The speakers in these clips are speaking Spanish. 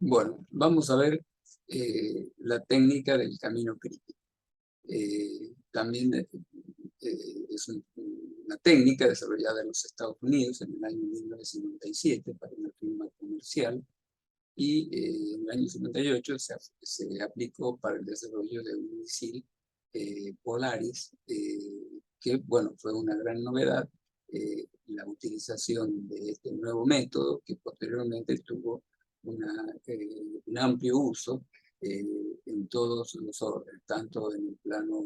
Bueno, vamos a ver la técnica del camino crítico. También es una técnica desarrollada en los Estados Unidos en el año 1957 para una firma comercial y en el año 58 se aplicó para el desarrollo de un misil Polaris, que bueno, fue una gran novedad, la utilización de este nuevo método que posteriormente tuvo un amplio uso en todos los órdenes, tanto en el plano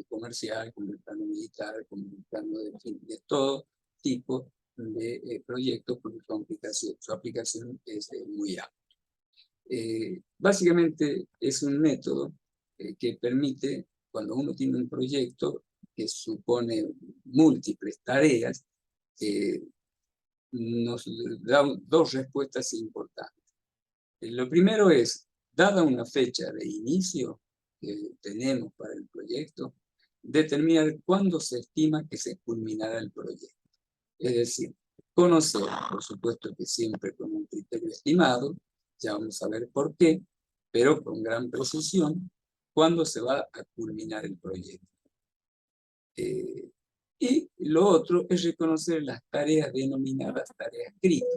comercial, como en el plano militar, como en el plano de todo tipo de proyectos, porque su aplicación es muy amplia. Básicamente es un método que permite, cuando uno tiene un proyecto que supone múltiples tareas, nos da dos respuestas importantes. Lo primero es, dada una fecha de inicio que tenemos para el proyecto, determinar cuándo se estima que se culminará el proyecto. Es decir, conocer, por supuesto que siempre con un criterio estimado, ya vamos a ver por qué, pero con gran precisión, cuándo se va a culminar el proyecto. Y lo otro es reconocer las tareas denominadas tareas críticas,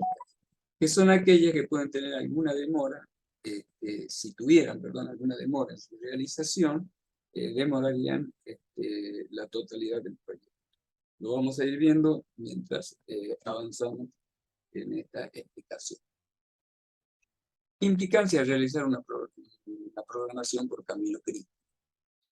que son aquellas que pueden tener alguna demora, si tuvieran, perdón, alguna demora en su realización, demorarían la totalidad del proyecto. Lo vamos a ir viendo mientras avanzamos en esta explicación. Implicancia de realizar una programación por camino crítico.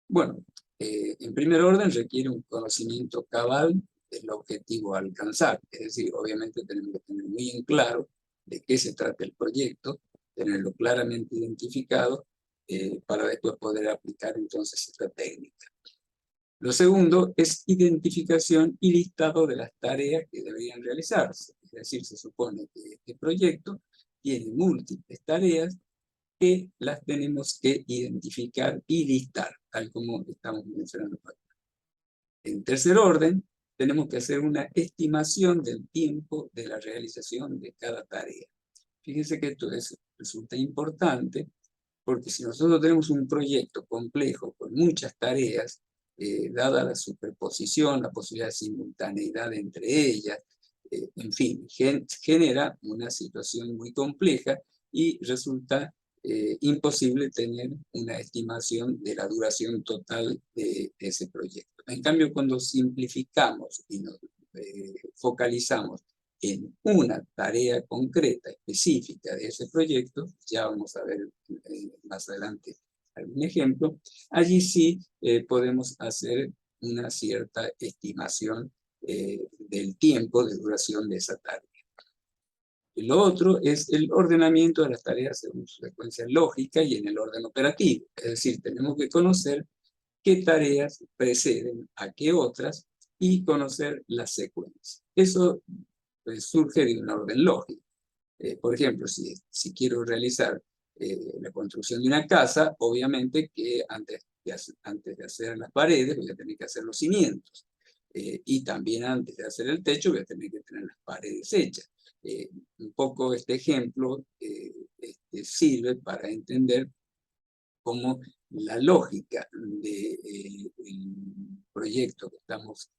Bueno, en primer orden requiere un conocimiento cabal del objetivo a alcanzar. Es decir, obviamente tenemos que tener muy en claro de qué se trata el proyecto, tenerlo claramente identificado para después poder aplicar entonces esta técnica. Lo segundo es identificación y listado de las tareas que deberían realizarse. Es decir, se supone que este proyecto tiene múltiples tareas que las tenemos que identificar y listar, tal como estamos mencionando acá. En tercer orden, tenemos que hacer una estimación del tiempo de la realización de cada tarea. Fíjense que esto resulta importante porque si nosotros tenemos un proyecto complejo con muchas tareas, dada la superposición, la posibilidad de simultaneidad entre ellas, en fin, genera una situación muy compleja y resulta imposible tener una estimación de la duración total de ese proyecto. En cambio, cuando simplificamos y nos focalizamos en una tarea concreta, específica de ese proyecto, ya vamos a ver más adelante algún ejemplo, allí sí podemos hacer una cierta estimación del tiempo de duración de esa tarea. Lo otro es el ordenamiento de las tareas según su secuencia lógica y en el orden operativo. Es decir, tenemos que conocer qué tareas preceden a qué otras y conocer las secuencias. Eso surge de un orden lógico. Por ejemplo, si quiero realizar la construcción de una casa, obviamente que antes de hacer las paredes voy a tener que hacer los cimientos. Y también antes de hacer el techo voy a tener que tener las paredes hechas. Un poco este ejemplo sirve para entender cómo la lógica del proyecto que estamos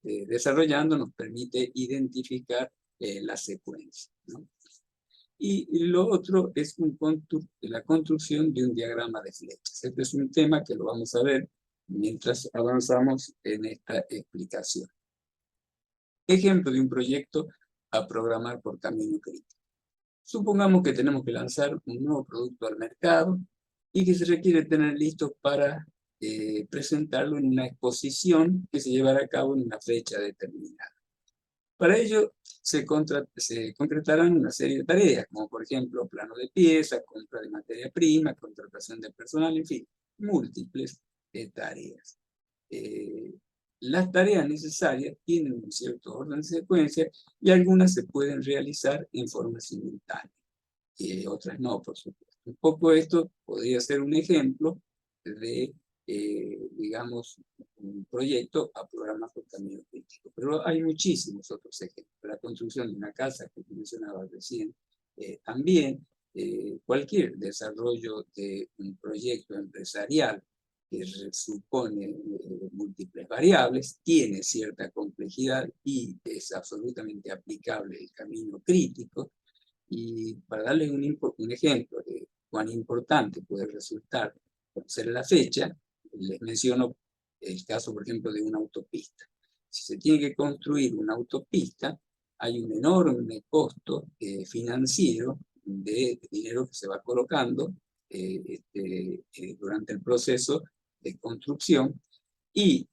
desarrollando nos permite identificar la secuencia, ¿no? Y lo otro es la construcción de un diagrama de flechas. Este es un tema que lo vamos a ver mientras avanzamos en esta explicación. Ejemplo de un proyecto a programar por camino crítico. Supongamos que tenemos que lanzar un nuevo producto al mercado y que se requiere tener listo para presentarlo en una exposición que se llevará a cabo en una fecha determinada. Para ello se concretarán una serie de tareas, como por ejemplo plano de piezas, compra de materia prima, contratación de personal, en fin, múltiples tareas. Las tareas necesarias tienen un cierto orden de secuencia y algunas se pueden realizar en forma simultánea, y otras no, por supuesto. Un poco esto podría ser un ejemplo de, digamos, un proyecto a programar por camino crítico. Pero hay muchísimos otros ejemplos. La construcción de una casa que mencionaba recién, también cualquier desarrollo de un proyecto empresarial que supone múltiples variables, tiene cierta complejidad y es absolutamente aplicable el camino crítico. Y para darles un ejemplo de cuán importante puede resultar conocer la fecha, les menciono el caso, por ejemplo, de una autopista. Si se tiene que construir una autopista, hay un enorme costo financiero de dinero que se va colocando durante el proceso de construcción, y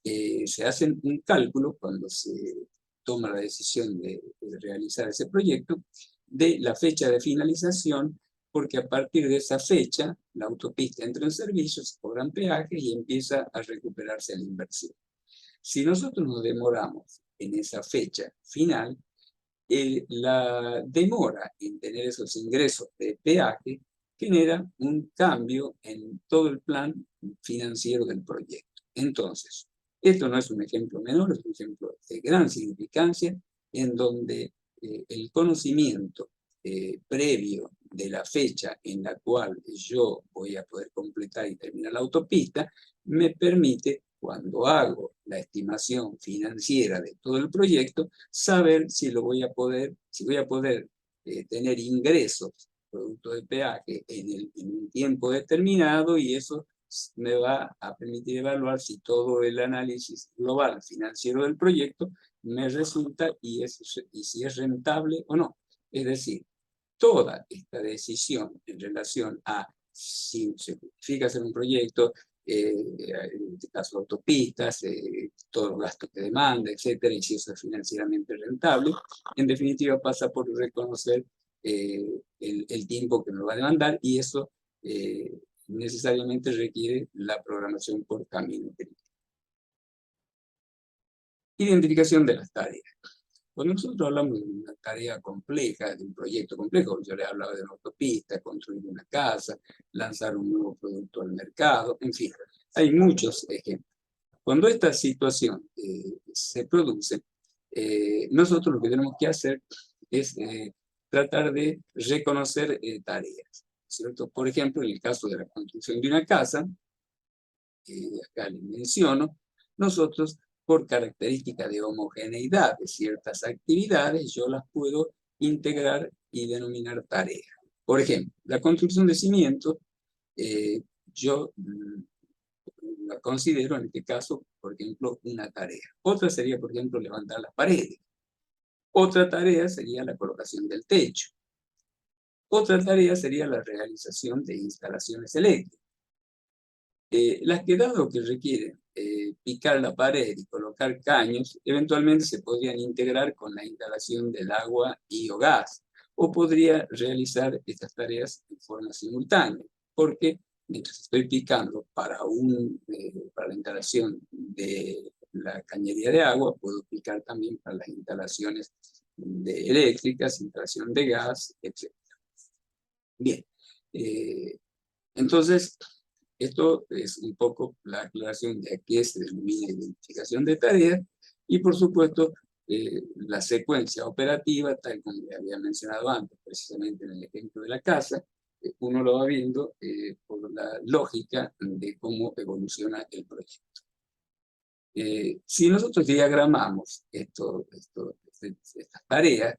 se hace un cálculo cuando se toma la decisión de realizar ese proyecto de la fecha de finalización, porque a partir de esa fecha la autopista entra en servicio, se cobran peajes y empieza a recuperarse la inversión. Si nosotros nos demoramos en esa fecha final, la demora en tener esos ingresos de peaje genera un cambio en todo el plan financiero del proyecto. Entonces, esto no es un ejemplo menor, es un ejemplo de gran significancia, en donde el conocimiento previo de la fecha en la cual yo voy a poder completar y terminar la autopista, me permite, cuando hago la estimación financiera de todo el proyecto, saber si voy a poder tener ingresos producto de peaje en un tiempo determinado, y eso me va a permitir evaluar si todo el análisis global financiero del proyecto me resulta y si es rentable o no. Es decir, toda esta decisión en relación a si se justifica hacer un proyecto, en este caso autopistas, todos los gastos que demanda, etcétera, y si eso es financieramente rentable, en definitiva pasa por reconocer el tiempo que me va a demandar, y eso necesariamente requiere la programación por camino crítico. Identificación de las tareas. Cuando nosotros hablamos de una tarea compleja, de un proyecto complejo, yo les hablaba de una autopista, construir una casa, lanzar un nuevo producto al mercado, en fin, hay muchos ejemplos. Cuando esta situación se produce, nosotros lo que tenemos que hacer es tratar de reconocer tareas, ¿cierto? Por ejemplo, en el caso de la construcción de una casa, acá les menciono, nosotros, por característica de homogeneidad de ciertas actividades, yo las puedo integrar y denominar tareas. Por ejemplo, la construcción de cimientos, yo la considero en este caso, por ejemplo, una tarea. Otra sería, por ejemplo, levantar las paredes. Otra tarea sería la colocación del techo. Otra tarea sería la realización de instalaciones eléctricas. Las que, dado que requieren picar la pared y colocar caños, eventualmente se podrían integrar con la instalación del agua y o gas, o podría realizar estas tareas en forma simultánea, porque mientras estoy picando para la instalación de la cañería de agua, puedo picar también para las instalaciones eléctricas, instalación de gas, etc. Bien, entonces, esto es un poco la aclaración de a qué se denomina identificación de tareas, y por supuesto la secuencia operativa, tal como le había mencionado antes, precisamente en el ejemplo de la casa, uno lo va viendo por la lógica de cómo evoluciona el proyecto. Si nosotros diagramamos estas tareas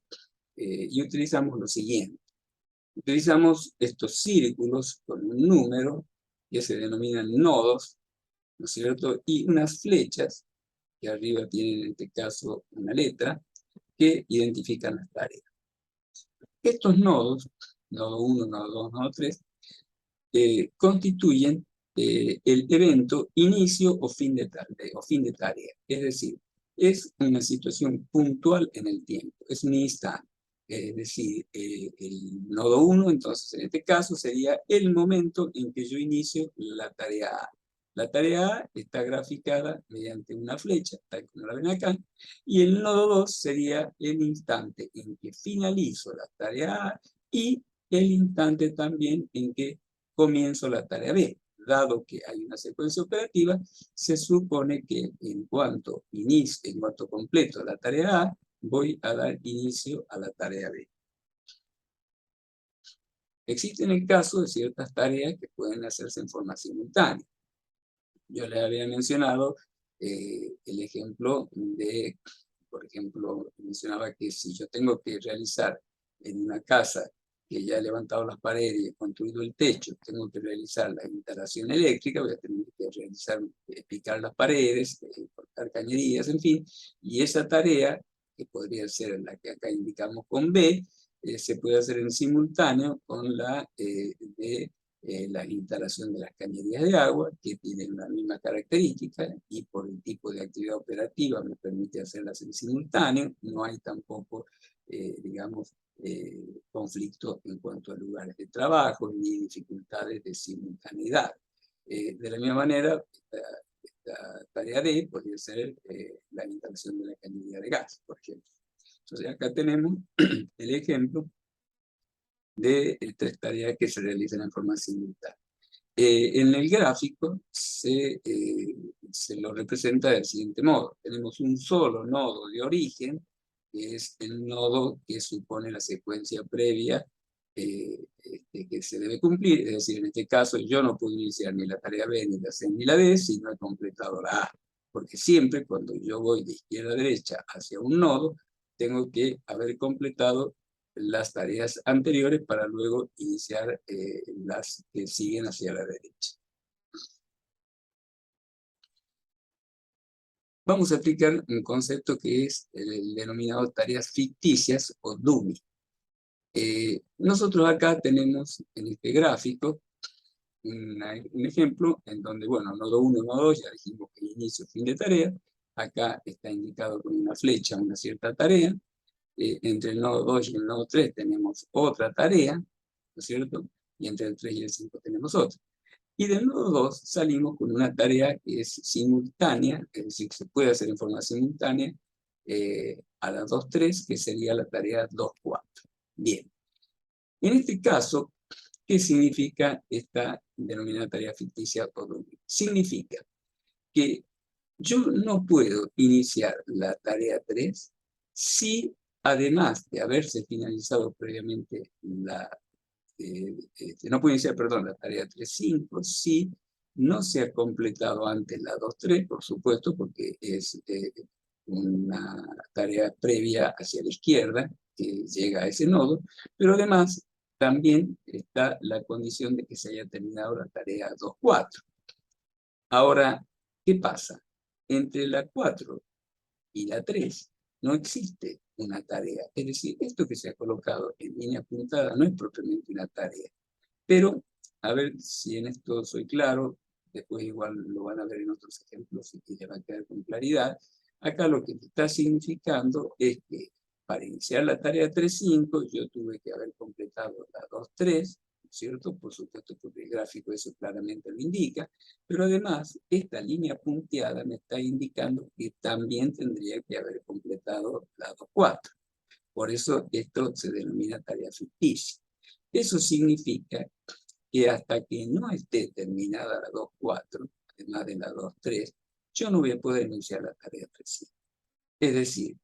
y utilizamos lo siguiente, utilizamos estos círculos con un número que se denominan nodos, ¿no es cierto? Y unas flechas, que arriba tienen en este caso una letra, que identifican las tareas. Estos nodos, nodo 1, nodo 2, nodo 3, constituyen el evento inicio o fin de tarea. Es decir, es una situación puntual en el tiempo, es un instante. Es decir, el nodo 1, entonces en este caso sería el momento en que yo inicio la tarea A. La tarea A está graficada mediante una flecha, tal como la ven acá, y el nodo 2 sería el instante en que finalizo la tarea A y el instante también en que comienzo la tarea B. Dado que hay una secuencia operativa, se supone que en cuanto completo la tarea A, voy a dar inicio a la tarea B. Existe en el caso de ciertas tareas que pueden hacerse en forma simultánea. Yo les había mencionado el ejemplo de, por ejemplo, mencionaba que si yo tengo que realizar en una casa que ya he levantado las paredes y he construido el techo, tengo que realizar la instalación eléctrica, voy a tener que realizar, picar las paredes, cortar cañerías, en fin, y esa tarea, que podría ser la que acá indicamos con B, se puede hacer en simultáneo con la de la instalación de las cañerías de agua, que tienen la misma característica, y por el tipo de actividad operativa me permite hacerlas en simultáneo. No hay tampoco, digamos, conflicto en cuanto a lugares de trabajo, ni dificultades de simultaneidad. De la misma manera, esta tarea D podría ser la instalación de la cañería de gas, por ejemplo. Entonces acá tenemos el ejemplo de tres tareas que se realizan en forma simultánea. En el gráfico se lo representa del siguiente modo. Tenemos un solo nodo de origen, que es el nodo que supone la secuencia previa que se debe cumplir. Es decir, en este caso yo no puedo iniciar ni la tarea B, ni la C, ni la D, si no he completado la A. Porque siempre cuando yo voy de izquierda a derecha hacia un nodo, tengo que haber completado las tareas anteriores para luego iniciar las que siguen hacia la derecha. Vamos a aplicar un concepto que es el denominado tareas ficticias o dummy. Nosotros acá tenemos en este gráfico un ejemplo en donde, bueno, nodo 1, nodo 2, ya dijimos que inicio, fin de tarea. Acá está indicado con una flecha una cierta tarea. Entre el nodo 2 y el nodo 3 tenemos otra tarea, ¿no es cierto? Y entre el 3 y el 5 tenemos otra. Y del nodo 2 salimos con una tarea que es simultánea, es decir, que se puede hacer en forma simultánea a la 2.3, que sería la tarea 2.4. Bien. En este caso, ¿qué significa esta denominada tarea ficticia o dummy? Significa que yo no puedo iniciar la tarea 3 si, además de haberse finalizado previamente no puedo iniciar, perdón, la tarea 3.5 si no se ha completado antes la 2.3, por supuesto, porque es una tarea previa hacia la izquierda que llega a ese nodo, pero además también está la condición de que se haya terminado la tarea 2.4. Ahora, ¿qué pasa? Entre la 4 y la 3 no existe una tarea. Es decir, esto que se ha colocado en línea puntada no es propiamente una tarea. Pero, a ver si en esto soy claro, después igual lo van a ver en otros ejemplos y les va a quedar con claridad. Acá lo que está significando es que para iniciar la tarea 3.5 yo tuve que haber completado la 2.3, ¿cierto? Por supuesto, porque el gráfico eso claramente lo indica, pero además esta línea punteada me está indicando que también tendría que haber completado la 2.4. Por eso esto se denomina tarea ficticia. Eso significa que hasta que no esté terminada la 2.4, además de la 2.3, yo no voy a poder iniciar la tarea 3.5. Es decir,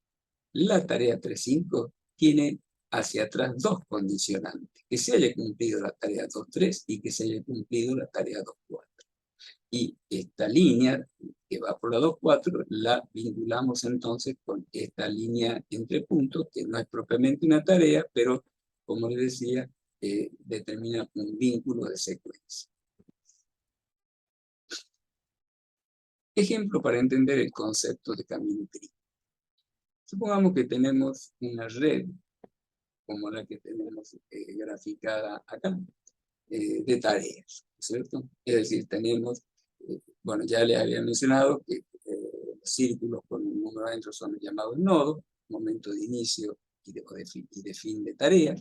la tarea 3.5 tiene hacia atrás dos condicionantes, que se haya cumplido la tarea 2.3 y que se haya cumplido la tarea 2.4. Y esta línea que va por la 2.4 la vinculamos entonces con esta línea entre puntos, que no es propiamente una tarea, pero como les decía, determina un vínculo de secuencia. Ejemplo para entender el concepto de camino crítico. Supongamos que tenemos una red, como la que tenemos graficada acá, de tareas, ¿cierto? Es decir, tenemos, bueno, ya les había mencionado que los círculos con un número adentro son llamados nodos, momento de inicio y de fin de tarea,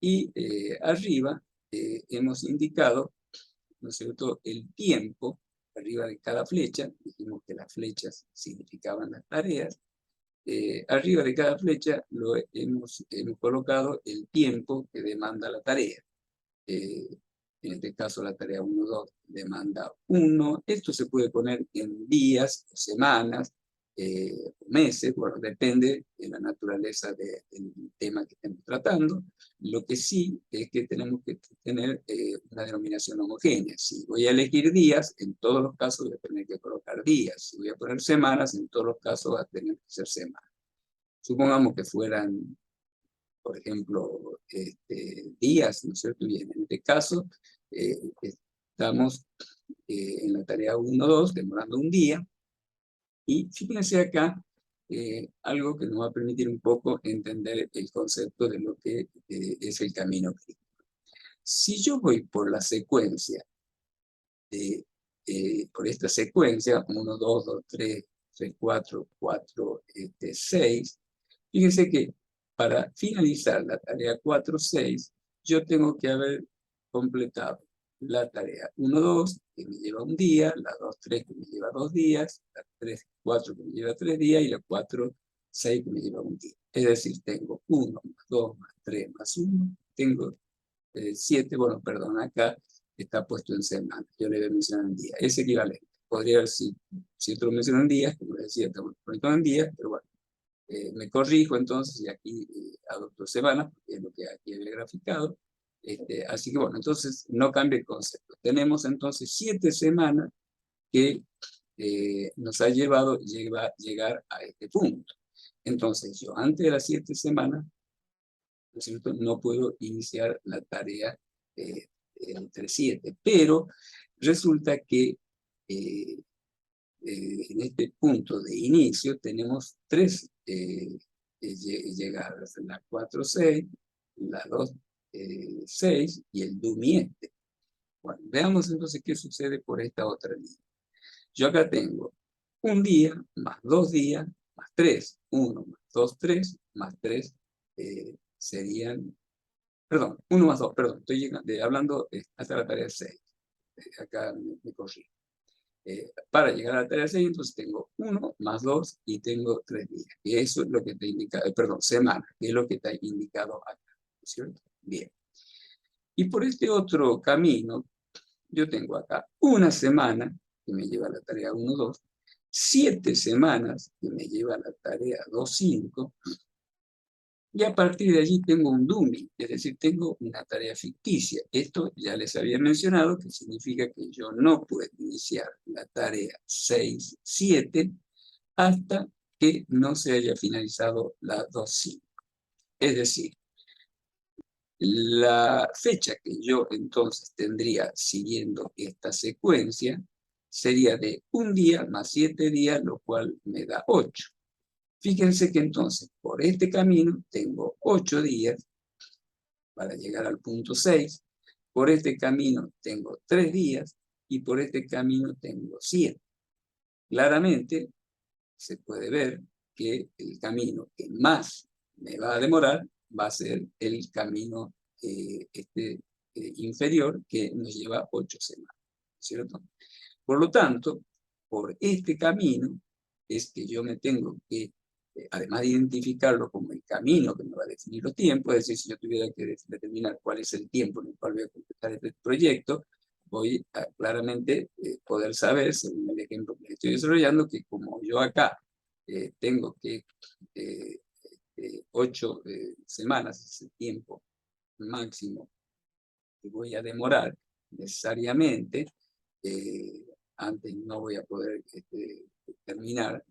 y arriba hemos indicado, ¿no es cierto?, el tiempo arriba de cada flecha. Dijimos que las flechas significaban las tareas. Arriba de cada flecha hemos colocado el tiempo que demanda la tarea. En este caso la tarea 1.2 demanda 1. Esto se puede poner en días, semanas, meses, bueno, depende de la naturaleza del tema que estemos tratando. Lo que sí es que tenemos que tener una denominación homogénea. Si voy a elegir días, en todos los casos voy a tener que colocar días. Si voy a poner semanas, en todos los casos va a tener que ser semanas. Supongamos que fueran, por ejemplo, días, ¿no es cierto? Bien, en este caso, estamos en la tarea 1-2, demorando un día, y fíjense acá algo que nos va a permitir un poco entender el concepto de lo que es el camino crítico. Si yo voy por la secuencia, por esta secuencia, 1, 2, 2, 3, 3, 4, 4, 6, fíjense que para finalizar la tarea 4, 6, yo tengo que haber completado la tarea 1, 2, que me lleva un día, la 2, 3, que me lleva 2 días, la 3, 4, que me lleva 3 días, y la 4, 6, que me lleva un día. Es decir, tengo 1, más 2, más 3, más 1, tengo 7, bueno, perdón, acá está puesto en semana, yo le voy a mencionar en día, es equivalente. Podría haber, si otro lo menciono en días, como les decía, estamos poniendo en días, pero bueno, me corrijo entonces, y aquí adopto semanas, porque es lo que aquí había graficado. Así que bueno, entonces no cambia el concepto. Tenemos entonces 7 semanas que nos ha llevado llegar a este punto. Entonces yo antes de las 7 semanas, ¿no es cierto?, no puedo iniciar la tarea entre 7, pero resulta que en este punto de inicio tenemos 3 llegadas, la 4, 6, la 2, 6 y el DUMIESTE. Bueno, veamos entonces qué sucede por esta otra línea. Yo acá tengo un día, más 2 días, más 3, 1 más 2, 3, más 3 serían, perdón, 1 más 2, perdón, estoy hablando hasta la tarea 6. Acá me corrijo. Para llegar a la tarea 6, entonces tengo 1 más 2 y tengo 3 días. Y eso es lo que está indicado, perdón, semana, que es lo que está indicado acá, ¿cierto? Bien. Y por este otro camino, yo tengo acá una semana, que me lleva a la tarea 1, 2, 7 semanas, que me lleva a la tarea 2, 5, y a partir de allí tengo un dummy, es decir, tengo una tarea ficticia. Esto ya les había mencionado, que significa que yo no puedo iniciar la tarea 6, 7 hasta que no se haya finalizado la 2, 5. Es decir, la fecha que yo entonces tendría siguiendo esta secuencia sería de un día más 7 días, lo cual me da 8. Fíjense que entonces, por este camino, tengo 8 días para llegar al punto 6. Por este camino tengo 3 días y por este camino tengo 7. Claramente se puede ver que el camino que más me va a demorar va a ser el camino inferior, que nos lleva 8 semanas, ¿cierto? Por lo tanto, por este camino es que yo me tengo que, además de identificarlo como el camino que me va a definir los tiempos, es decir, si yo tuviera que determinar cuál es el tiempo en el cual voy a completar este proyecto, voy a claramente poder saber, según el ejemplo que estoy desarrollando, que como yo acá tengo que 8 semanas, es el tiempo máximo que voy a demorar necesariamente, antes no voy a poder terminar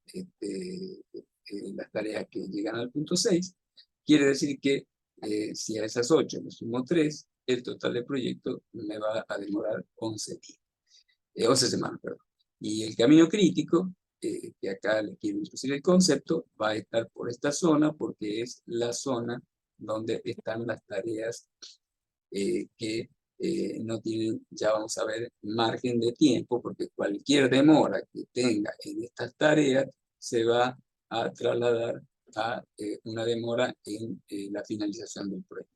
las tareas que llegan al punto 6. Quiere decir que si a esas 8 le sumo 3, el total del proyecto me va a demorar 11 días. 11 semanas, perdón. Y el camino crítico, que acá les quiero introducir el concepto, va a estar por esta zona, porque es la zona donde están las tareas que no tienen, ya vamos a ver, margen de tiempo, porque cualquier demora que tenga en estas tareas se va a trasladar a una demora en la finalización del proyecto.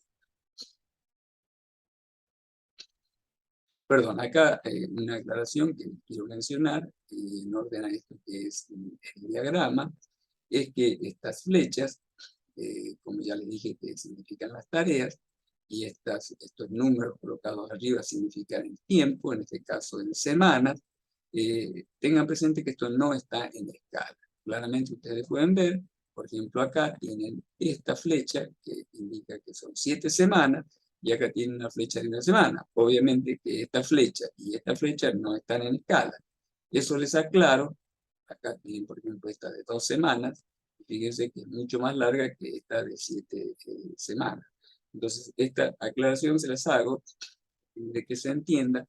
Perdón, acá una aclaración que quiero mencionar, en orden a esto que es el diagrama, es que estas flechas, como ya les dije, que significan las tareas, y estos números colocados arriba significan el tiempo, en este caso en semanas. Tengan presente que esto no está en escala. claramente ustedes pueden ver, por ejemplo, acá tienen esta flecha que indica que son 7 semanas, y acá tienen una flecha de una semana. Obviamente que esta flecha y esta flecha no están en escala. Eso les aclaro. Acá tienen, por ejemplo, esta de 2 semanas. Fíjense que es mucho más larga que esta de 7 semanas. Entonces, esta aclaración se las hago de que se entienda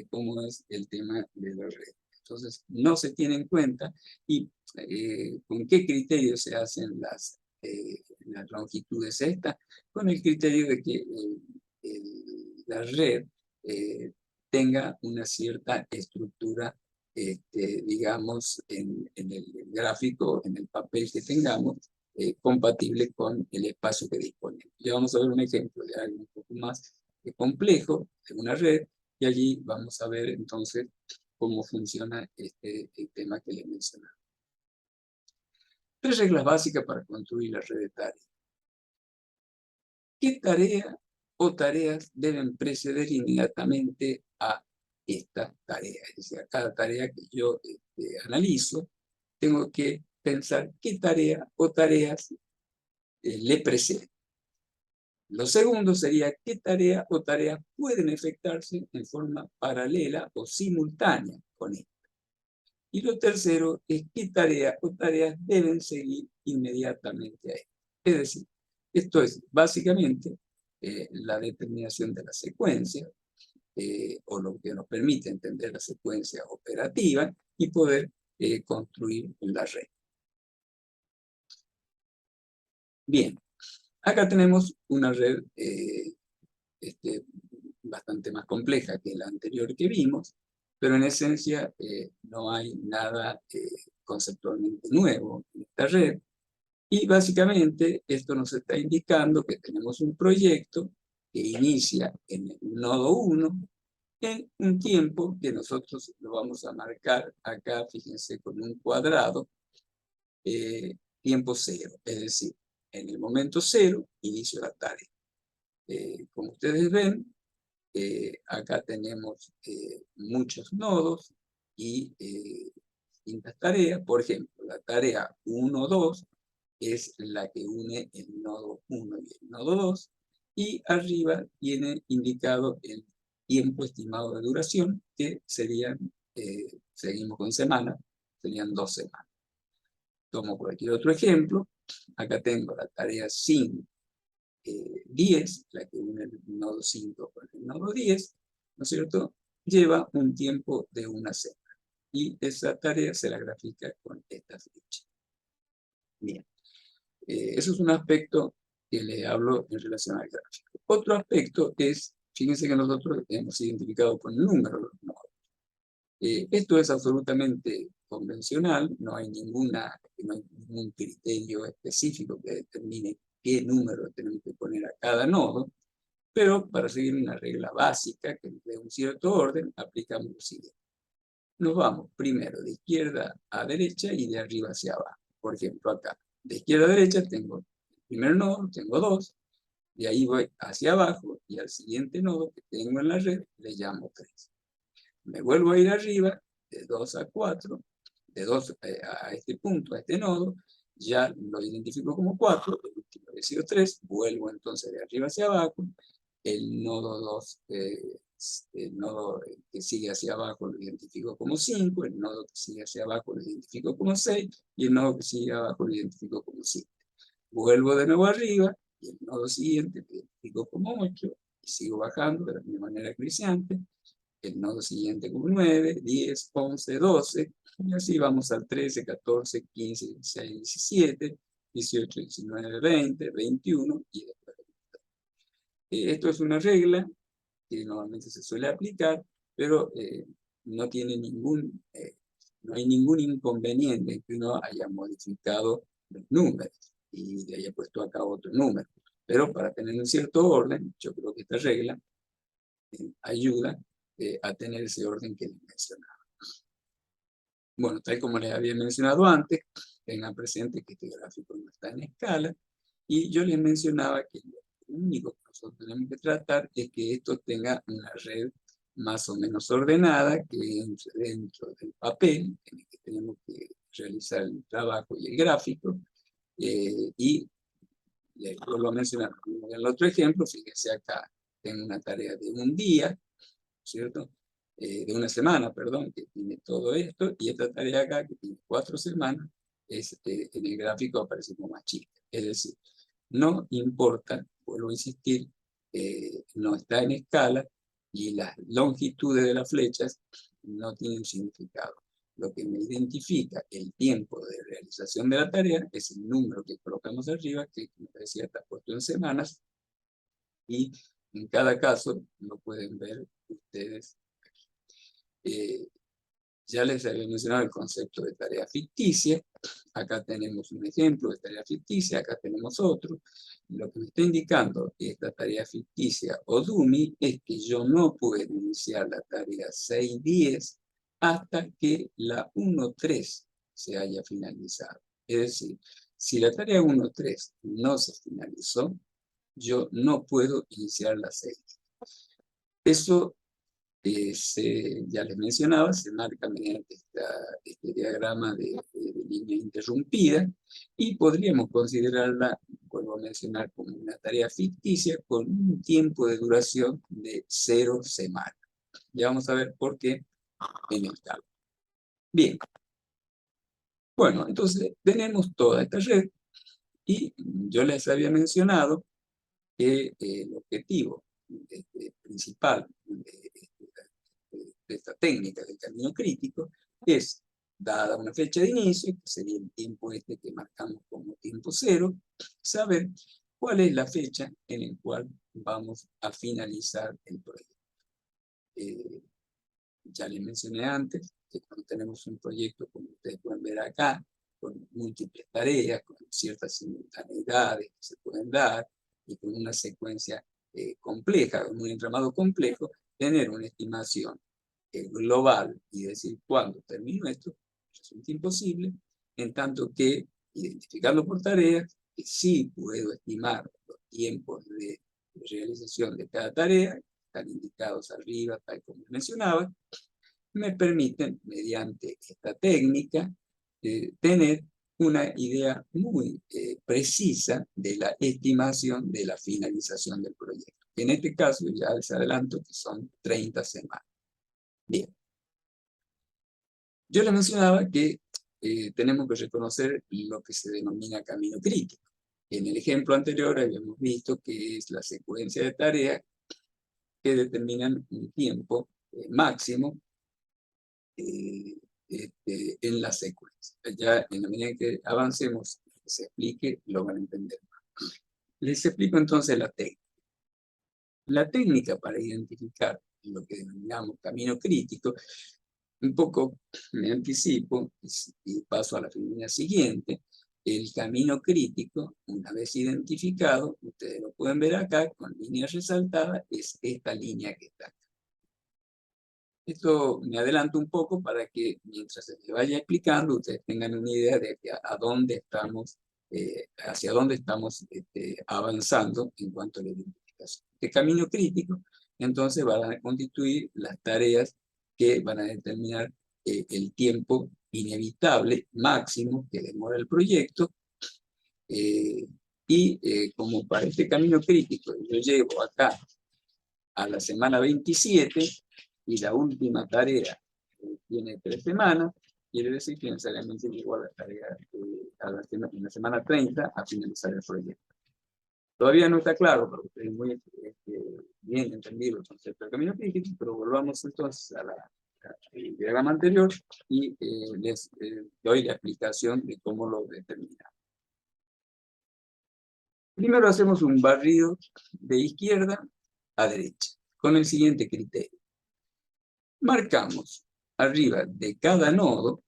cómo es el tema de la red. Entonces, no se tiene en cuenta y con qué criterio se hacen las longitudes estas, con el criterio de que la red tenga una cierta estructura, digamos, en el gráfico, en el papel que tengamos, compatible con el espacio que disponemos. Ya vamos a ver un ejemplo de algo un poco más complejo, de una red, y allí vamos a ver entonces cómo funciona el tema que les mencionaba. 3 reglas básicas para construir la red de tareas. ¿Qué tarea o tareas deben preceder inmediatamente a esta tarea? Es decir, a cada tarea que yo analizo, tengo que pensar qué tarea o tareas le preceden. Lo segundo sería qué tarea o tareas pueden efectuarse en forma paralela o simultánea con esta. Y lo tercero es qué tarea o tareas deben seguir inmediatamente a esta. Es decir, esto es básicamente la determinación de la secuencia, o lo que nos permite entender la secuencia operativa y poder construir la red. Bien, acá tenemos una red bastante más compleja que la anterior que vimos, pero en esencia no hay nada conceptualmente nuevo en esta red. Y básicamente esto nos está indicando que tenemos un proyecto que inicia en el nodo 1 en un tiempo que nosotros lo vamos a marcar acá, fíjense, con un cuadrado, tiempo 0, es decir, en el momento 0 inicio la tarea. Como ustedes ven, acá tenemos muchos nodos y distintas tareas. Por ejemplo, la tarea 1,2 es la que une el nodo 1 y el nodo 2, y arriba tiene indicado el tiempo estimado de duración, que serían, seguimos con semanas, serían 2 semanas. Tomo cualquier otro ejemplo. Acá tengo la tarea 5, 10, la que une el nodo 5 con el nodo 10, ¿no es cierto? Lleva un tiempo de una semana. Y esa tarea se la grafica con esta flecha. Bien. Eso es un aspecto que le hablo en relación al gráfico. Otro aspecto es, fíjense que nosotros hemos identificado con el número los nodos. Esto es absolutamente convencional, no hay ningún criterio específico que determine qué número tenemos que poner a cada nodo, pero para seguir una regla básica que nos dé un cierto orden, aplicamos lo siguiente. Nos vamos primero de izquierda a derecha y de arriba hacia abajo. Por ejemplo, acá, de izquierda a derecha tengo el primer nodo, tengo 2, de ahí voy hacia abajo y al siguiente nodo que tengo en la red le llamo 3. Me vuelvo a ir arriba, de 2 a 4, de 2 a este punto, a este nodo, ya lo identifico como 4, el último había sido 3, vuelvo entonces de arriba hacia abajo, el nodo 2, el nodo que sigue hacia abajo lo identifico como 5, el nodo que sigue hacia abajo lo identifico como 6, y el nodo que sigue abajo lo identifico como 7. Vuelvo de nuevo arriba, y el nodo siguiente lo identifico como 8, y sigo bajando de la misma manera creciente, el nodo siguiente como 9, 10, 11, 12, y así vamos al 13, 14, 15, 16, 17, 18, 19, 20, 21, y después. Esto es una regla que normalmente se suele aplicar, pero no hay ningún inconveniente en que uno haya modificado los números y le haya puesto acá otro número. Pero para tener un cierto orden, yo creo que esta regla ayuda a tener ese orden que les mencionaba. Bueno, tal como les había mencionado antes, tengan presente que este gráfico no está en escala, y yo les mencionaba que lo único que nosotros tenemos que tratar es que esto tenga una red más o menos ordenada, que entre dentro del papel en el que tenemos que realizar el trabajo y el gráfico, y les vuelvo a mencionar en el otro ejemplo. Fíjense acá, tengo una tarea de un día, ¿cierto? De una semana, perdón, que tiene todo esto, y esta tarea acá, que tiene 4 semanas, en el gráfico aparece como más chica. Es decir, no importa, vuelvo a insistir, no está en escala, y las longitudes de las flechas no tienen significado. Lo que me identifica el tiempo de realización de la tarea es el número que colocamos arriba, que, como decía, está puesto en semanas, y en cada caso lo pueden ver ustedes. Ya les había mencionado el concepto de tarea ficticia. Acá tenemos un ejemplo de tarea ficticia, acá tenemos otro. Lo que me está indicando esta tarea ficticia o dummy es que yo no puedo iniciar la tarea 6.10 hasta que la 1.3 se haya finalizado. Es decir, si la tarea 1.3 no se finalizó, yo no puedo iniciar la 6. Eso ya les mencionaba, se marca mediante este diagrama de línea interrumpida, y podríamos considerarla, vuelvo a mencionar, como una tarea ficticia con un tiempo de duración de 0 semanas. Ya vamos a ver por qué en el cálculo. Bien. Bueno, entonces tenemos toda esta red, y yo les había mencionado que el objetivo principal de esta técnica del camino crítico es, dada una fecha de inicio, que sería el tiempo que marcamos como tiempo cero, saber cuál es la fecha en la cual vamos a finalizar el proyecto. Ya les mencioné antes que cuando tenemos un proyecto, como ustedes pueden ver acá, con múltiples tareas, con ciertas simultaneidades que se pueden dar, y con una secuencia compleja, con un entramado complejo, tener una estimación global y decir cuándo termino esto resulta imposible, en tanto que identificarlo por tareas, que sí puedo estimar los tiempos de realización de cada tarea, están indicados arriba, tal como mencionaba, me permiten, mediante esta técnica, tener una idea muy precisa de la estimación de la finalización del proyecto. En este caso, ya les adelanto que son 30 semanas. Bien. Yo les mencionaba que tenemos que reconocer lo que se denomina camino crítico. En el ejemplo anterior habíamos visto que es la secuencia de tareas que determinan un tiempo máximo en la secuencia. Ya en la medida en que avancemos, que se explique, lo van a entender. Les explico entonces la técnica. La técnica para identificar lo que denominamos camino crítico, un poco me anticipo y paso a la figura siguiente. El camino crítico, una vez identificado, ustedes lo pueden ver acá con líneas resaltadas, es esta línea que está acá. Esto me adelanto un poco para que mientras se les vaya explicando, ustedes tengan una idea de hacia dónde estamos avanzando en cuanto a la identificación. Este camino crítico, entonces, van a constituir las tareas que van a determinar el tiempo inevitable máximo que demora el proyecto, como para este camino crítico yo llevo acá a la semana 27, y la última tarea tiene 3 semanas, quiere decir que necesariamente llegó a la tarea en la semana 30 a finalizar el proyecto. Todavía no está claro, pero ustedes muy bien entendido el concepto del camino crítico, pero volvamos entonces al diagrama anterior, y les doy la explicación de cómo lo determinamos. Primero hacemos un barrido de izquierda a derecha, con el siguiente criterio. Marcamos arriba de cada nodo,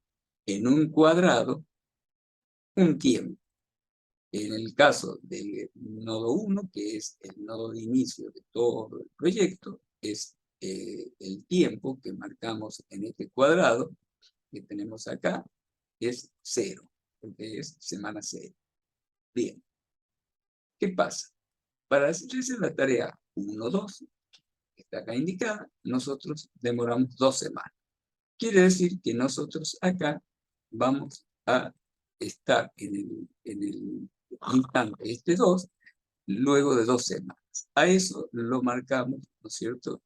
en un cuadrado, un tiempo. En el caso del nodo 1, que es el nodo de inicio de todo el proyecto, es el tiempo que marcamos en este cuadrado, que tenemos acá, es 0, porque es semana 0. Bien. ¿Qué pasa? Para hacer la tarea 1, 2, que está acá indicada, nosotros demoramos 2 semanas. Quiere decir que nosotros acá vamos a estar en el instante este 2 luego de 2 semanas. A eso lo marcamos, ¿no es cierto?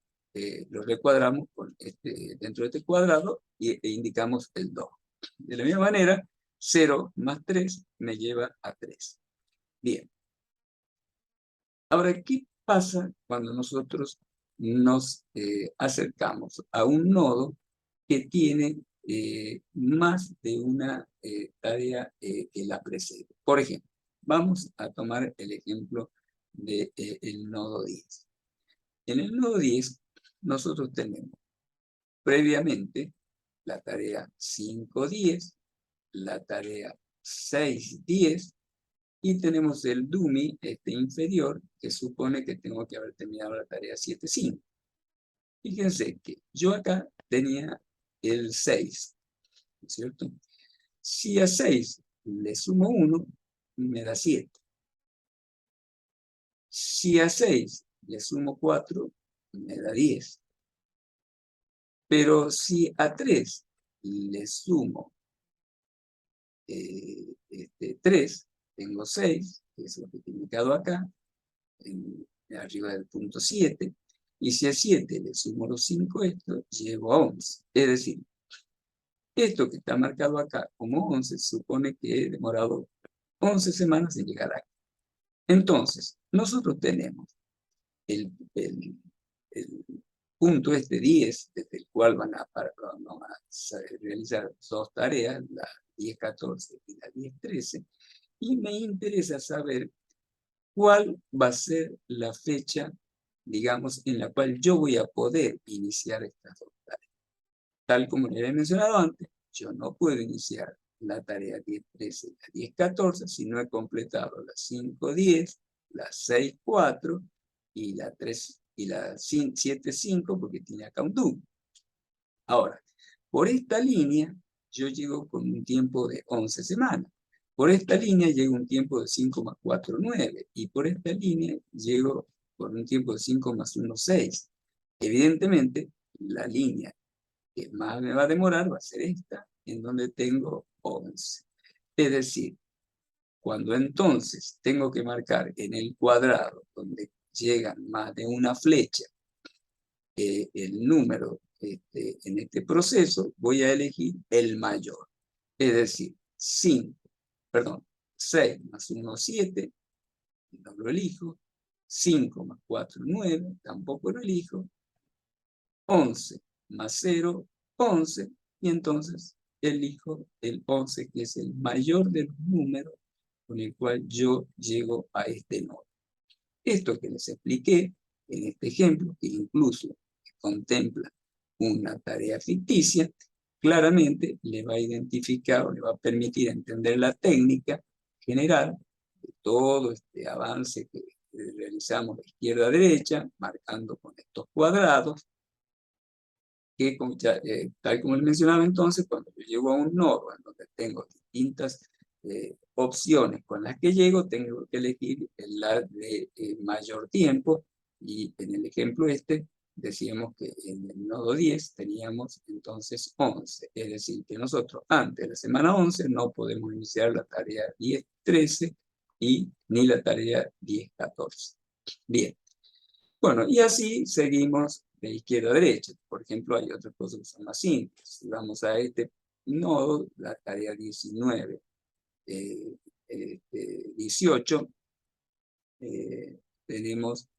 Lo recuadramos dentro de este cuadrado e indicamos el 2. De la misma manera, 0 más 3 me lleva a 3. Bien. Ahora, ¿qué pasa cuando nosotros nos acercamos a un nodo que tiene más de una tarea que la precede? Por ejemplo, vamos a tomar el ejemplo del nodo 10. En el nodo 10, nosotros tenemos previamente la tarea 5.10, la tarea 6.10, y tenemos el dummy inferior, que supone que tengo que haber terminado la tarea 7.5. Fíjense que yo acá tenía el 6, ¿no es cierto? Si a 6 le sumo 1, me da 7. Si a 6 le sumo 4, me da 10. Pero si a 3 le sumo 3, tengo 6, que es lo que he indicado acá, arriba del punto 7, y si a 7 le sumo los 5 esto, llego a 11. Es decir, esto que está marcado acá como 11 supone que he demorado 11 semanas en llegar aquí. Entonces, nosotros tenemos el punto 10, desde el cual vamos a realizar 2 tareas, la 10.14 y la 10.13, y me interesa saber cuál va a ser la fecha, digamos, en la cual yo voy a poder iniciar estas 2 tareas. Tal como les he mencionado antes, yo no puedo iniciar la tarea 10.13 y la 10.14 si no he completado la 5.10, la 6.4 y la 3 y la 7.5 porque tiene acá un DOM. Ahora, por esta línea yo llego con un tiempo de 11 semanas. Por esta línea llego a un tiempo de 5 más 4, 9. Y por esta línea llego con un tiempo de 5 más 1, 6. Evidentemente, la línea que más me va a demorar va a ser esta, en donde tengo 11. Es decir, cuando entonces tengo que marcar en el cuadrado donde llegan más de una flecha el número en este proceso, voy a elegir el mayor. Es decir, 6 más 1, 7, no lo elijo. 5 más 4, 9, tampoco lo elijo. 11 más 0, 11, y entonces elijo el 11, que es el mayor de los números con el cual yo llego a este nodo. Esto que les expliqué en este ejemplo, que incluso contempla una tarea ficticia, claramente le va a identificar o le va a permitir entender la técnica general de todo este avance que realizamos de izquierda a derecha, marcando con estos cuadrados, que tal como les mencionaba entonces, cuando yo llego a un nodo en donde tengo distintas opciones con las que llego, tengo que elegir la de mayor tiempo, y en el ejemplo decíamos que en el nodo 10 teníamos entonces 11, es decir, que nosotros antes de la semana 11 no podemos iniciar la tarea 10.13 y ni la tarea 10.14. Bien, bueno, y así seguimos de izquierda a derecha. Por ejemplo, hay otras cosas que son más simples. Si vamos a este nodo, la tarea 19, 18, tenemos,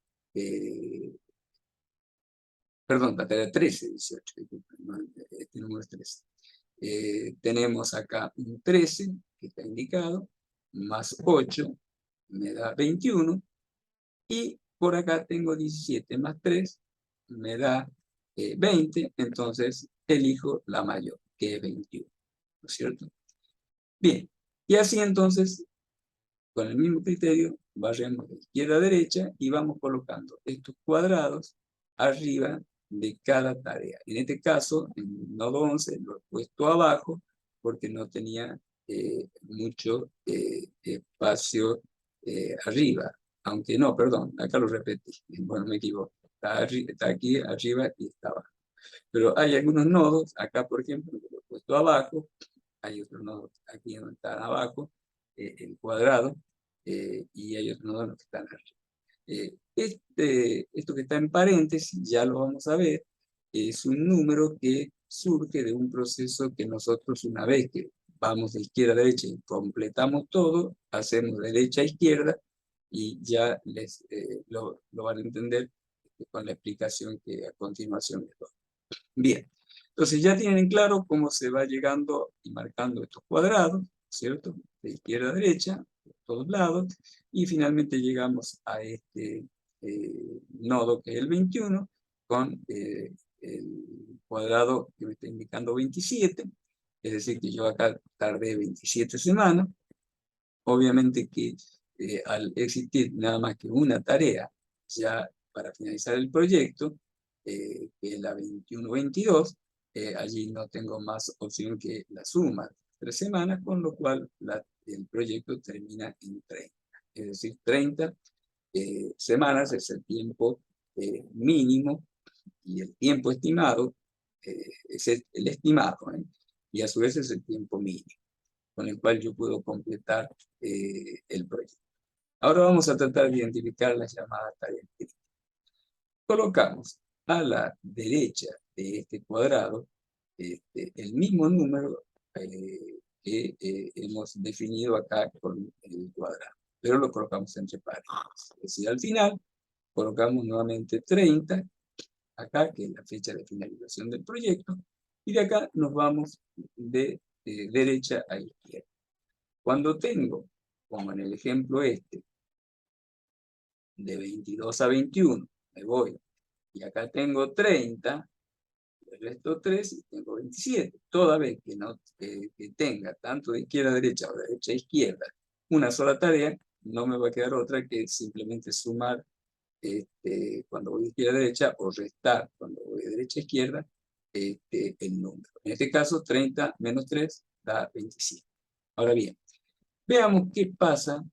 perdón, la tarea 13, 18, disculpen, no, este número es 13. Tenemos acá un 13, que está indicado, más 8, me da 21, y por acá tengo 17 más 3, me da 20, entonces elijo la mayor, que es 21, ¿no es cierto? Bien, y así entonces, con el mismo criterio, barremos de izquierda a derecha y vamos colocando estos cuadrados arriba de cada tarea. En este caso, en el nodo 11 lo he puesto abajo porque no tenía mucho espacio arriba. Aunque no, perdón, acá lo repetí. Bueno, me equivoco. Está aquí arriba y está abajo. Pero hay algunos nodos, acá por ejemplo, que lo he puesto abajo, hay otro nodo aquí donde está abajo, el cuadrado, y hay otro nodo que está arriba. Esto que está en paréntesis, ya lo vamos a ver, es un número que surge de un proceso que nosotros, una vez que vamos de izquierda a derecha y completamos todo, hacemos derecha a izquierda, y ya lo van a entender con la explicación que a continuación les doy. Bien, entonces ya tienen claro cómo se va llegando y marcando estos cuadrados, ¿cierto? De izquierda a derecha, por todos lados, y finalmente llegamos a este nodo que es el 21, con el cuadrado que me está indicando 27, es decir, que yo acá tardé 27 semanas. Obviamente que al existir nada más que una tarea ya para finalizar el proyecto, que es la 21-22, allí no tengo más opción que la suma de 3 semanas, con lo cual el proyecto termina en 30. Es decir, 30 semanas es el tiempo mínimo, y el tiempo estimado es el estimado, y a su vez es el tiempo mínimo con el cual yo puedo completar el proyecto. Ahora vamos a tratar de identificar las llamadas tareas críticas. Colocamos a la derecha de este cuadrado el mismo número que hemos definido acá con el cuadrado, pero lo colocamos entre paréntesis. Es decir, al final colocamos nuevamente 30, acá, que es la fecha de finalización del proyecto, y de acá nos vamos de derecha a izquierda. Cuando tengo, como en el ejemplo este, de 22 a 21, me voy, y acá tengo 30, el resto 3 y tengo 27. Toda vez que, no, que tenga tanto de izquierda a derecha o de derecha a izquierda una sola tarea, no me va a quedar otra que simplemente sumar cuando voy de izquierda a derecha, o restar cuando voy de derecha a izquierda el número. En este caso, 30 menos 3 da 27. Ahora bien, veamos qué pasa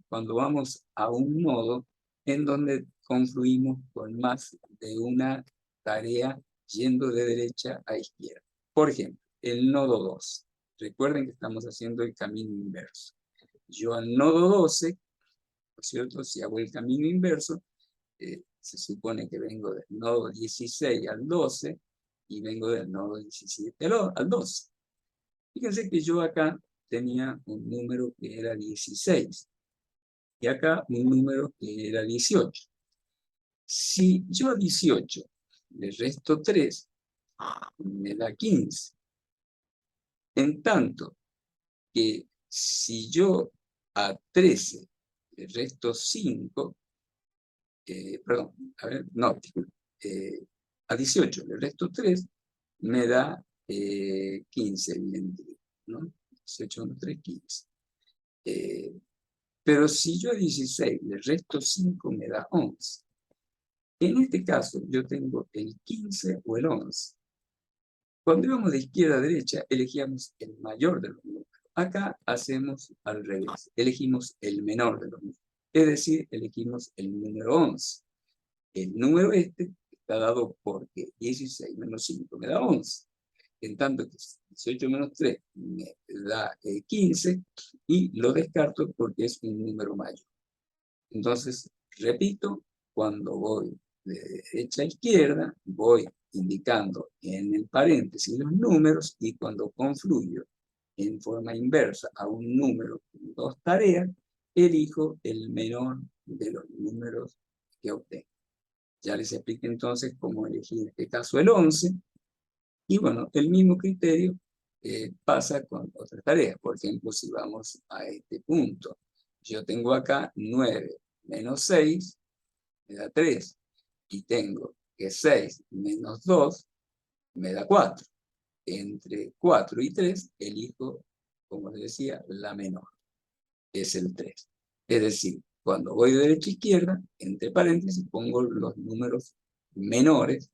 cuando vamos a un nodo en donde confluimos con más de una tarea yendo de derecha a izquierda. Por ejemplo, el nodo 2. Recuerden que estamos haciendo el camino inverso. Yo al nodo 12, ¿no es cierto? Si hago el camino inverso, se supone que vengo del nodo 16 al 12 y vengo del nodo 17 al 12. Fíjense que yo acá tenía un número que era 16 y acá un número que era 18. Si yo a 18 le resto 3, me da 15. En tanto que si yo a 13 le resto 5, perdón, a ver, no, a 18 le resto 3, me da 15, bien, ¿no? 18 menos 3, 15. Pero si yo a 16 le resto 5, me da 11. En este caso, yo tengo el 15 o el 11. Cuando íbamos de izquierda a derecha, elegíamos el mayor de los números. Acá hacemos al revés, elegimos el menor de los números. Es decir, elegimos el número 11. El número está dado porque 16 menos 5 me da 11. En tanto que 18 menos 3 me da 15, y lo descarto porque es un número mayor. Entonces, repito, cuando voy de derecha a izquierda, voy indicando en el paréntesis los números, y cuando confluyo en forma inversa a un número con dos tareas, elijo el menor de los números que obtengo. Ya les expliqué entonces cómo elegí en este caso el 11, y bueno, el mismo criterio pasa con otras tareas. Por ejemplo, si vamos a este punto, yo tengo acá 9 menos 6, me da 3, y tengo que 6 menos 2 me da 4. Entre 4 y 3 elijo, como les decía, la menor, es el 3. Es decir, cuando voy de derecha a izquierda, entre paréntesis pongo los números menores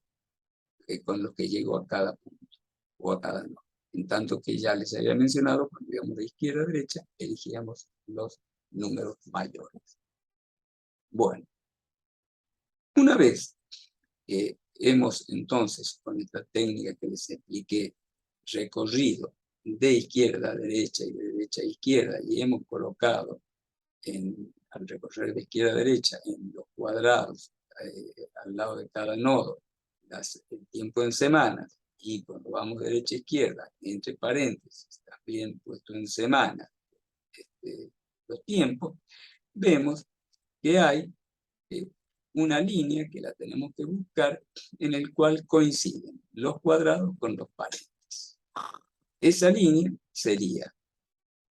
con los que llego a cada punto o a cada nodo. En tanto que ya les había mencionado, cuando íbamos de izquierda a derecha, elegíamos los números mayores. Bueno, una vez que hemos entonces, con esta técnica que les expliqué, recorrido de izquierda a derecha y de derecha a izquierda, y hemos colocado al recorrer de izquierda a derecha en los cuadrados al lado de cada nodo el tiempo en semanas, y cuando vamos de derecha a izquierda, entre paréntesis, también puesto en semanas, los tiempos, vemos que hay una línea que la tenemos que buscar en el cual coinciden los cuadrados con los paréntesis. Esa línea sería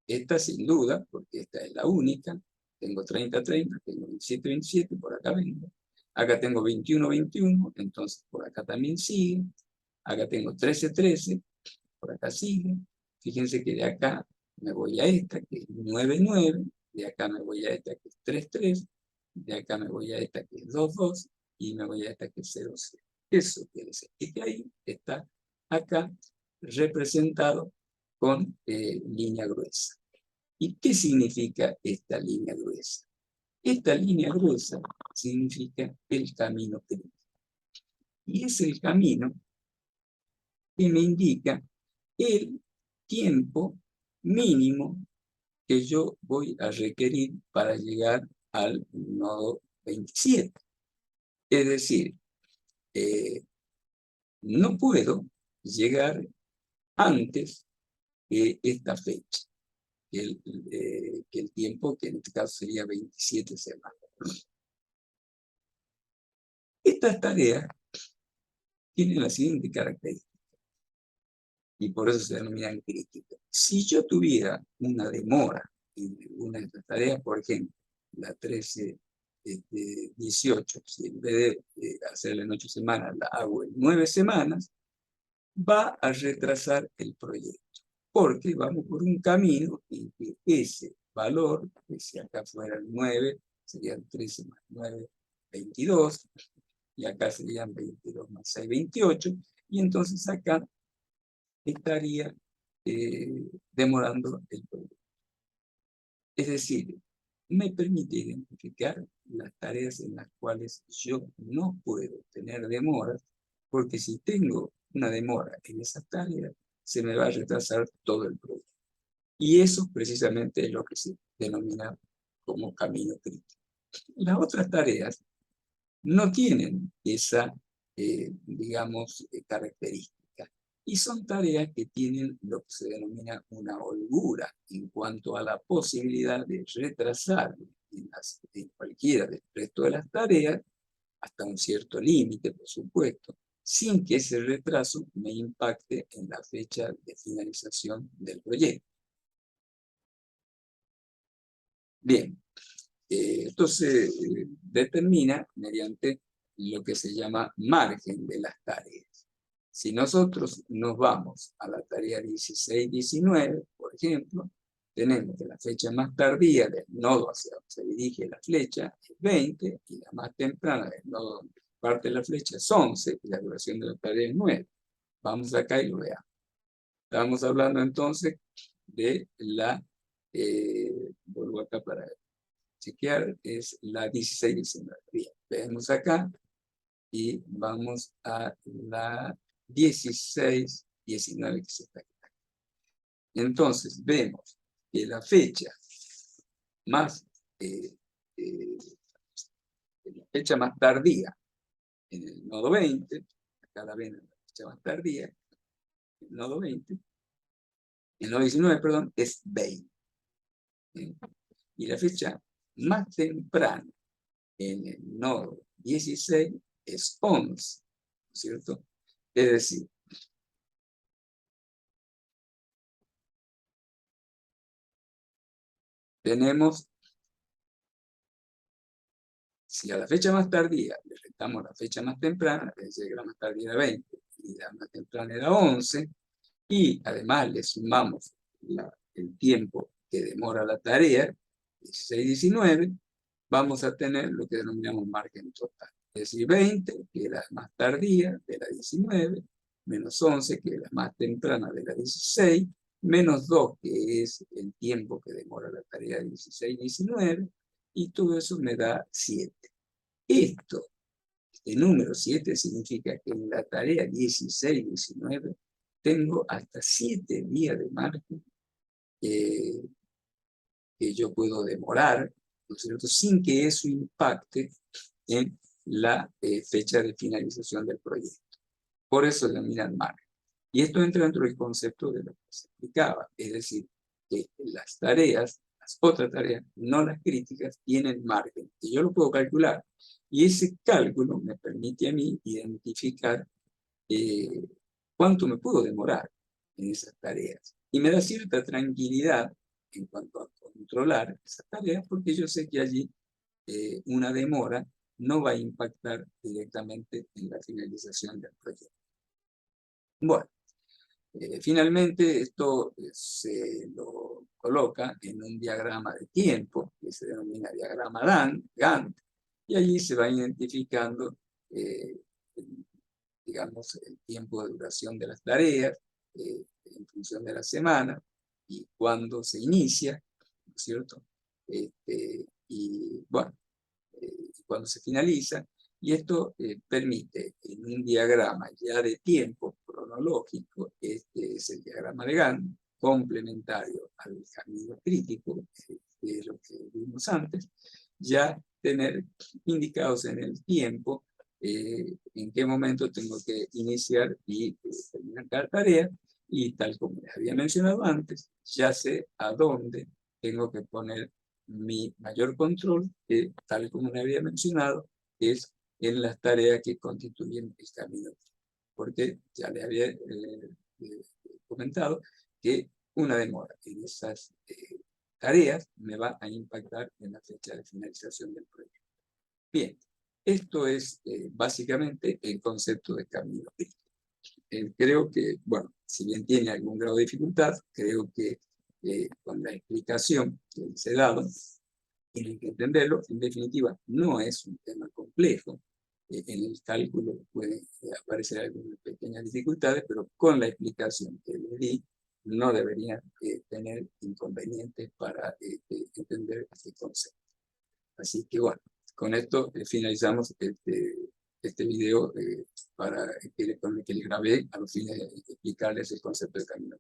esta sin duda, porque esta es la única. Tengo 30-30, tengo 27-27, por acá vengo. Acá tengo 21-21, entonces por acá también sigue. Acá tengo 13-13, por acá sigue. Fíjense que de acá me voy a esta, que es 9-9. De acá me voy a esta, que es 3-3. De acá me voy a esta, que es 2-2. Y me voy a esta, que es 0-0. Eso quiere decir que ahí está acá representado con línea gruesa. ¿Y qué significa esta línea gruesa? Esta línea gruesa significa el camino crítico. Y es el camino que me indica el tiempo mínimo que yo voy a requerir para llegar al nodo 27. Es decir, no puedo llegar antes de esta fecha, que el tiempo, que en este caso sería 27 semanas. Estas tareas tienen la siguiente característica, y por eso se denominan críticas. Si yo tuviera una demora en una de estas tareas, por ejemplo, la 13-18, si en vez de hacerla en 8 semanas, la hago en 9 semanas, va a retrasar el proyecto, porque vamos por un camino en que ese valor, que si acá fuera el 9, serían 13 más 9, 22, y acá serían 22 más 6, 28, y entonces acá estaría demorando el proyecto. Es decir, me permite identificar las tareas en las cuales yo no puedo tener demoras, porque si tengo una demora en esas tareas, se me va a retrasar todo el proyecto. Y eso precisamente es lo que se denomina como camino crítico. Las otras tareas no tienen esa, digamos, característica. Y son tareas que tienen lo que se denomina una holgura en cuanto a la posibilidad de retrasar en cualquiera del resto de las tareas, hasta un cierto límite, por supuesto, sin que ese retraso me impacte en la fecha de finalización del proyecto. Bien, esto se determina mediante lo que se llama margen de las tareas. Si nosotros nos vamos a la tarea 16-19, por ejemplo, tenemos que la fecha más tardía del nodo hacia donde se dirige la flecha es 20, y la más temprana del nodo donde parte la flecha es 11, y la duración de la tarea es 9. Vamos acá y lo veamos. Estamos hablando entonces de la, vuelvo acá para chequear, es la 16-19. Bien, vemos acá y vamos a la 16-19 que se está aquí. Entonces vemos que la fecha más la fecha más tardía en el nodo 20, acá la ven, la fecha más tardía en el nodo 20, el nodo 19, perdón, es 20. Y la fecha más temprana en el nodo 16 es 11, ¿no es cierto? Es decir, tenemos, si a la fecha más tardía le restamos la fecha más temprana, es decir, que la más tardía era 20 y la más temprana era 11, y además le sumamos el tiempo que demora la tarea, 16-19, vamos a tener lo que denominamos margen total. Es decir, 20, que es la más tardía de la 19, menos 11, que es la más temprana de la 16, menos 2, que es el tiempo que demora la tarea 16-19, y todo eso me da 7. Este número 7 significa que en la tarea 16-19 tengo hasta 7 días de margen que yo puedo demorar, ¿no es cierto?, sin que eso impacte en la fecha de finalización del proyecto. Por eso denominan margen. Y esto entra dentro del concepto de lo que se explicaba, es decir, que las tareas, las otras tareas, no las críticas, tienen margen, y yo lo puedo calcular. Y ese cálculo me permite a mí identificar cuánto me puedo demorar en esas tareas. Y me da cierta tranquilidad en cuanto a controlar esas tareas, porque yo sé que allí una demora no va a impactar directamente en la finalización del proyecto. Bueno, finalmente esto se lo coloca en un diagrama de tiempo, que se denomina diagrama Gantt, y allí se va identificando, digamos, el tiempo de duración de las tareas, en función de la semana, y cuándo se inicia, ¿no es cierto? Y bueno, cuando se finaliza, y esto permite en un diagrama ya de tiempo cronológico, este es el diagrama de Gantt, complementario al camino crítico, que es lo que vimos antes, ya tener indicados en el tiempo en qué momento tengo que iniciar y terminar cada tarea, y tal como les había mencionado antes, ya sé a dónde tengo que poner mi mayor control, que tal como les había mencionado, es en las tareas que constituyen el camino. Porque ya les había comentado que una demora en esas tareas me va a impactar en la fecha de finalización del proyecto. Bien, esto es básicamente el concepto de camino crítico. Creo que, bueno, si bien tiene algún grado de dificultad, creo que con la explicación que les he dado, tienen que entenderlo. En definitiva, no es un tema complejo. En el cálculo pueden aparecer algunas pequeñas dificultades, pero con la explicación que les di, no deberían tener inconvenientes para entender este concepto. Así que bueno, con esto finalizamos este video con el que les grabé a los fines de explicarles el concepto de camino.